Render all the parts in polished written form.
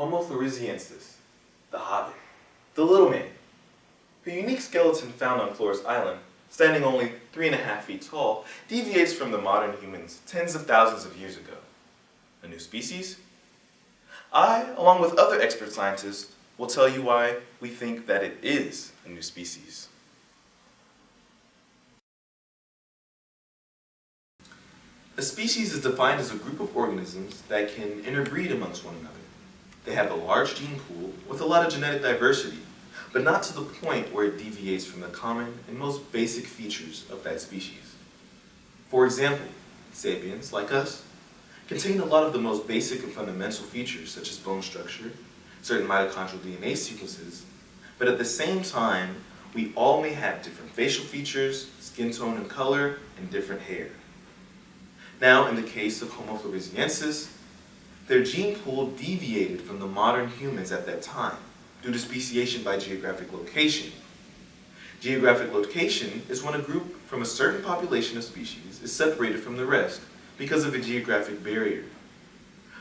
Homo floresiensis, the hobbit, the little man, whose unique skeleton found on Flores Island, standing only 3.5 feet tall, deviates from the modern humans tens of thousands of years ago. A new species? I, along with other expert scientists, will tell you why we think that it is a new species. A species is defined as a group of organisms that can interbreed amongst one another. They have a large gene pool with a lot of genetic diversity, but not to the point where it deviates from the common and most basic features of that species. For example, sapiens, like us, contain a lot of the most basic and fundamental features such as bone structure, certain mitochondrial DNA sequences, but at the same time, we all may have different facial features, skin tone and color, and different hair. Now, in the case of Homo floresiensis, their gene pool deviated from the modern humans at that time due to speciation by geographic location. Geographic location is when a group from a certain population of species is separated from the rest because of a geographic barrier.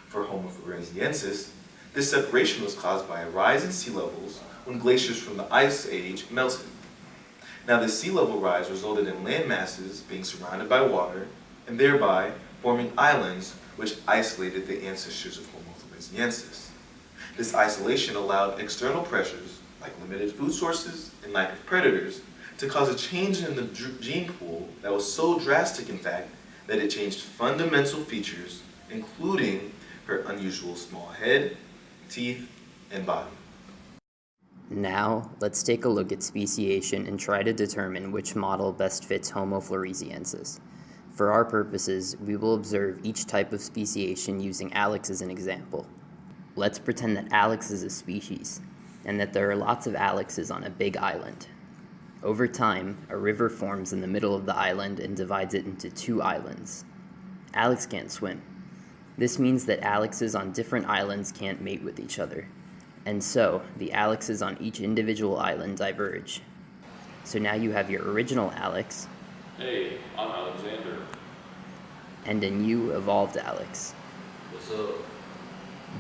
For Homo floresiensis, this separation was caused by a rise in sea levels when glaciers from the Ice Age melted. Now, this sea level rise resulted in land masses being surrounded by water and thereby forming islands which isolated the ancestors of Homo floresiensis. This isolation allowed external pressures, like limited food sources and lack of predators, to cause a change in the gene pool that was so drastic, in fact, that it changed fundamental features, including her unusual small head, teeth, and body. Now, let's take a look at speciation and try to determine which model best fits Homo floresiensis. For our purposes, we will observe each type of speciation using Alex as an example. Let's pretend that Alex is a species, and that there are lots of Alexes on a big island. Over time, a river forms in the middle of the island and divides it into 2 islands. Alex can't swim. This means that Alexes on different islands can't mate with each other, and so the Alexes on each individual island diverge. So now you have your original Alex, Hey, I'm Alexander. and a new evolved Alex. What's up?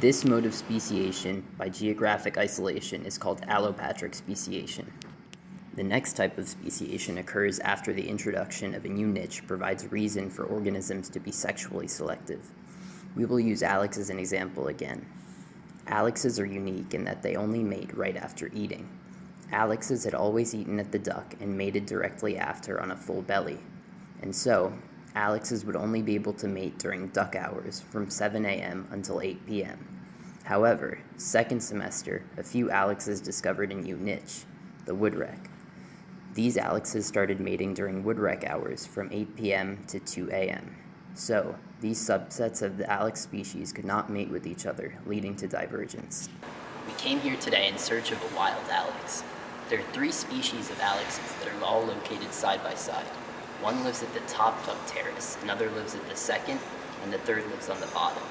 This mode of speciation by geographic isolation is called allopatric speciation. The next type of speciation occurs after the introduction of a new niche provides reason for organisms to be sexually selective. We will use Alex as an example again. Alexes are unique in that they only mate right after eating. Alexes had always eaten at the duck and mated directly after on a full belly, and so Alexes would only be able to mate during duck hours from 7 a.m. until 8 p.m. However, second semester, a few Alexes discovered a new niche, the woodwreck. These Alexes started mating during woodwreck hours from 8 p.m. to 2 a.m. So, these subsets of the Alex species could not mate with each other, leading to divergence. We came here today in search of a wild Alex. There are 3 species of Alexes that are all located side by side. One lives at the top duck terrace, another lives at the second, and the third lives on the bottom.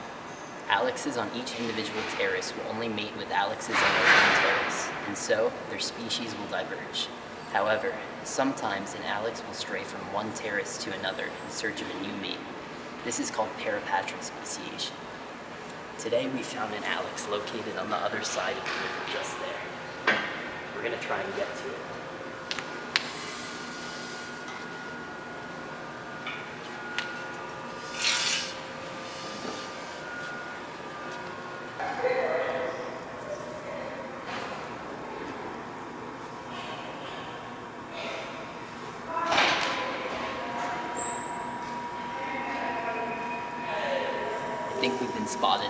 Alexes on each individual terrace will only mate with Alexes on their own terrace, and so their species will diverge. However, sometimes an Alex will stray from one terrace to another in search of a new mate. This is called parapatric speciation. Today we found an Alex located on the other side of the river just there. We're going to try and get to it. I think we've been spotted.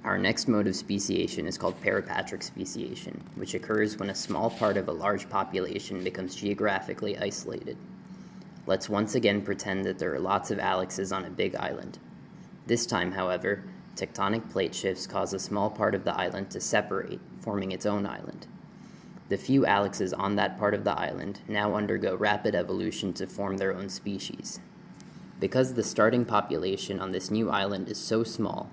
Our next mode of speciation is called parapatric speciation, which occurs when a small part of a large population becomes geographically isolated. Let's once again pretend that there are lots of Alexes on a big island. This time, however, tectonic plate shifts cause a small part of the island to separate, forming its own island. The few Alexes on that part of the island now undergo rapid evolution to form their own species. Because the starting population on this new island is so small,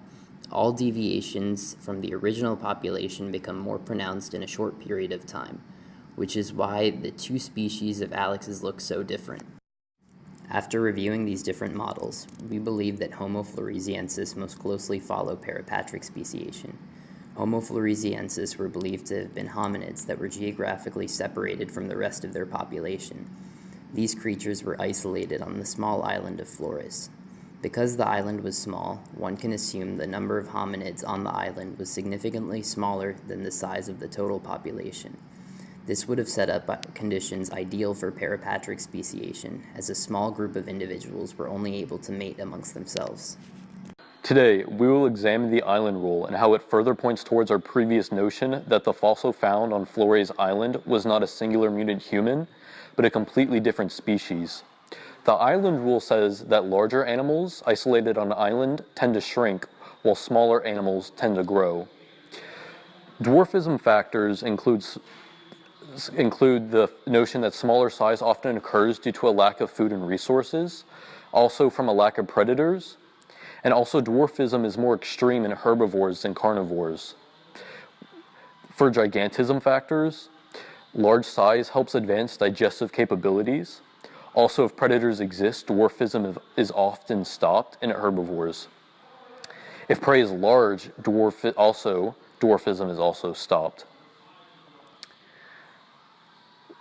all deviations from the original population become more pronounced in a short period of time, which is why the 2 species of Alexes look so different. After reviewing these different models, we believe that Homo floresiensis most closely follow parapatric speciation. Homo floresiensis were believed to have been hominids that were geographically separated from the rest of their population. These creatures were isolated on the small island of Flores. Because the island was small, one can assume the number of hominids on the island was significantly smaller than the size of the total population. This would have set up conditions ideal for parapatric speciation, as a small group of individuals were only able to mate amongst themselves. Today, we will examine the island rule and how it further points towards our previous notion that the fossil found on Flores Island was not a singular mutant human, but a completely different species. The island rule says that larger animals isolated on an island tend to shrink, while smaller animals tend to grow. Dwarfism factors include the notion that smaller size often occurs due to a lack of food and resources, also from a lack of predators, and also dwarfism is more extreme in herbivores than carnivores. For gigantism factors, large size helps advance digestive capabilities. Also, if predators exist, dwarfism is often stopped in herbivores. If prey is large, dwarfism is also stopped.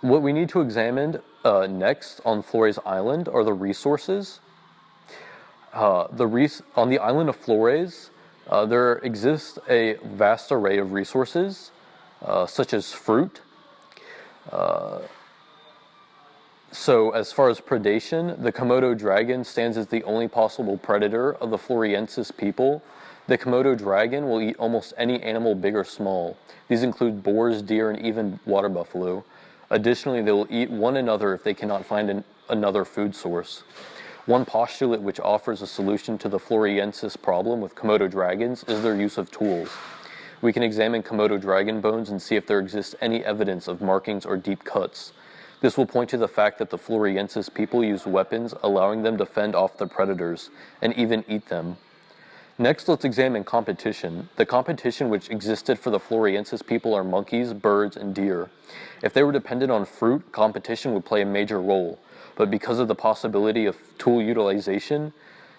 What we need to examine next on Flores Island are the resources. On the island of Flores, there exists a vast array of resources, such as fruit. So as far as predation, the Komodo dragon stands as the only possible predator of the Floresiensis people. The Komodo dragon will eat almost any animal, big or small. These include boars, deer, and even water buffalo. Additionally, they will eat one another if they cannot find another food source. One postulate which offers a solution to the Floresiensis problem with Komodo dragons is their use of tools. We can examine Komodo dragon bones and see if there exists any evidence of markings or deep cuts. This will point to the fact that the Floresiensis people used weapons, allowing them to fend off the predators, and even eat them. Next, let's examine competition. The competition which existed for the Floresiensis people are monkeys, birds, and deer. If they were dependent on fruit, competition would play a major role, but because of the possibility of tool utilization,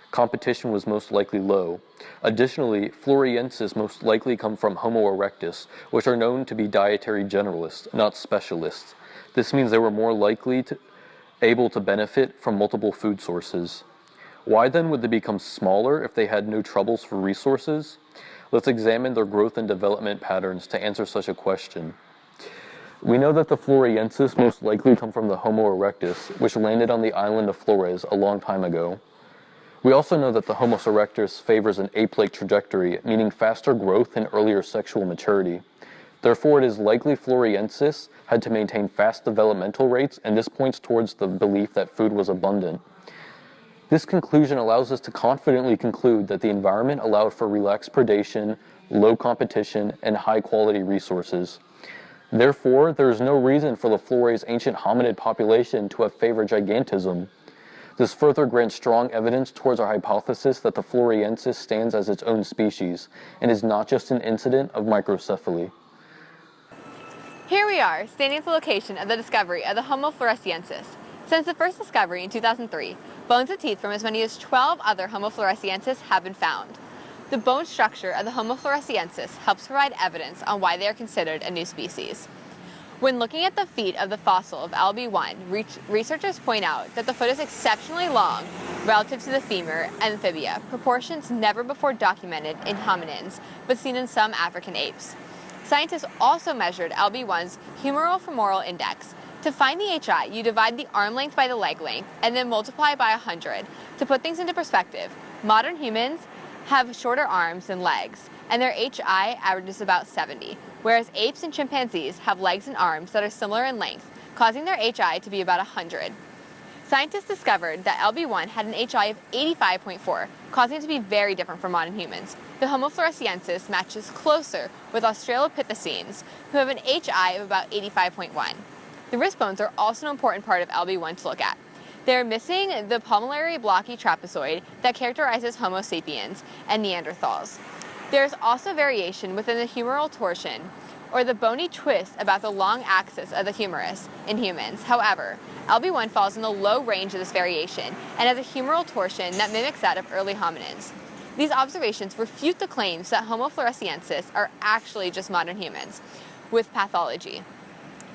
competition was most likely low. Additionally, Floresiensis most likely come from Homo erectus, which are known to be dietary generalists, not specialists. This means they were more likely able to benefit from multiple food sources. Why then would they become smaller if they had no troubles for resources? Let's examine their growth and development patterns to answer such a question. We know that the Floresiensis most likely come from the Homo erectus, which landed on the island of Flores a long time ago. We also know that the Homo erectus favors an ape-like trajectory, meaning faster growth and earlier sexual maturity. Therefore, it is likely Floresiensis had to maintain fast developmental rates, and this points towards the belief that food was abundant. This conclusion allows us to confidently conclude that the environment allowed for relaxed predation, low competition, and high-quality resources. Therefore, there is no reason for the Flores ancient hominid population to have favored gigantism. This further grants strong evidence towards our hypothesis that the Floresiensis stands as its own species, and is not just an incident of microcephaly. Here we are, standing at the location of the discovery of the Homo floresiensis. Since the first discovery in 2003, bones of teeth from as many as 12 other Homo floresiensis have been found. The bone structure of the Homo floresiensis helps provide evidence on why they are considered a new species. When looking at the feet of the fossil of LB1, researchers point out that the foot is exceptionally long relative to the femur and amphibia, proportions never before documented in hominins, but seen in some African apes. Scientists also measured LB1's humeral femoral index. To find the HI, you divide the arm length by the leg length and then multiply by 100. To put things into perspective, modern humans have shorter arms than legs, and their HI averages about 70, whereas apes and chimpanzees have legs and arms that are similar in length, causing their HI to be about 100. Scientists discovered that LB1 had an HI of 85.4, causing it to be very different from modern humans. The Homo floresiensis matches closer with Australopithecines, who have an HI of about 85.1. The wrist bones are also an important part of LB1 to look at. They are missing the pulmonary blocky trapezoid that characterizes Homo sapiens and Neanderthals. There is also variation within the humeral torsion, or the bony twist about the long axis of the humerus in humans. However, LB1 falls in the low range of this variation and has a humeral torsion that mimics that of early hominins. These observations refute the claims that Homo floresiensis are actually just modern humans with pathology.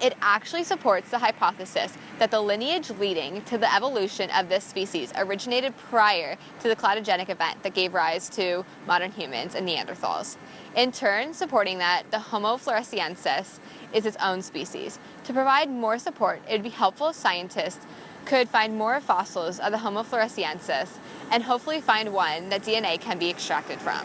It actually supports the hypothesis that the lineage leading to the evolution of this species originated prior to the cladogenic event that gave rise to modern humans and Neanderthals. In turn, supporting that the Homo floresiensis is its own species. To provide more support, it would be helpful if scientists could find more fossils of the Homo floresiensis and hopefully find one that DNA can be extracted from.